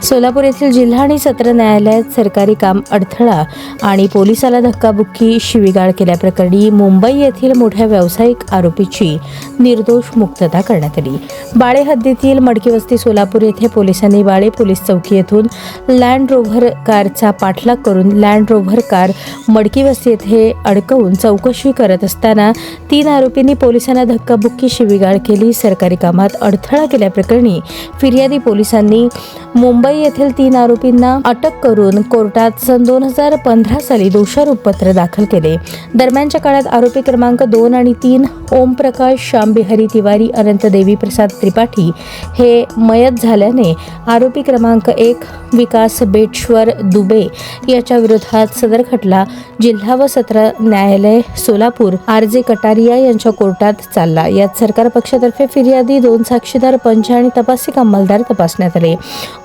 सोलापूर येथील जिल्हा आणि सत्र न्यायालयात सरकारी काम अडथळा आणि पोलिसाला धक्काबुक्की शिवीगाळ केल्याप्रकरणी मुंबई येथील मोठ्या व्यावसायिक आरोपीची निर्दोष मुक्तता करण्यात आली। बाळे हद्दीतील मडकीवस्ती सोलापूर येथे पोलिसांनी बाळे पोलीस चौकी येथून लँड रोव्हर कारचा पाठलाग करून लँड रोव्हर कार मडकीवस्ती येथे अडकवून चौकशी करत असताना 3 आरोपींनी पोलिसांना धक्काबुक्की शिवीगाळ केली। सरकारी कामात अडथळा केल्याप्रकरणी फिर्यादी पोलिसांनी मुंबई येथील 3 आरोपींना अटक करून कोर्टात सन 2015 साली दोषारोपपत्र दाखल केले। दरम्यानच्या काळात आरोपी क्रमांक 2 आणि 3 ओमप्रकाश श्यामबिहारी तिवारी अनंत देवी प्रसाद त्रिपाठी हे मयत झाल्याने आरोपी क्रमांक 1 विकास बेटश्वर दुबे याच्या विरोधात सदर खटला जिल्हा व सत्र न्यायालय सोलापूर आर.जे. कटारिया यांच्या कोर्टात चालला। यात सरकार पक्षातर्फे फिर्यादी 2 साक्षीदार पंच आणि तपासिक अंमलदार तपासण्यात आले।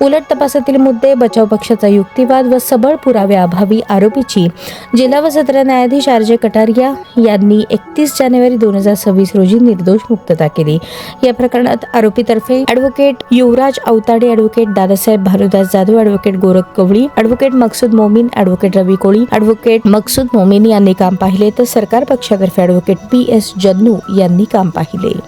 उलट तपासातील मुद्दे बचाव पक्षाचा युक्तिवाद व सबळ पुराव्याअभावी आरोपीची जिल्हा व सत्र न्यायाधीश आर.जे. कटारिया यांनी 31 जानेवारी 2026 रोजी निर्दोष मुक्तता केली। या प्रकरणात आरोपीतर्फे advocate Yuvraj Avtade, advocate Dadasaheb Bhanudas Jadhav, advocate Gorakh Kavali, advocate Maqsood Momin, advocate Ravi Koli, advocate Maqsood Momin यांनी काम पाहिले तर सरकार पक्षातर्फे ॲडव्होकेट पी.एस. जन्नू यांनी काम पाहिले।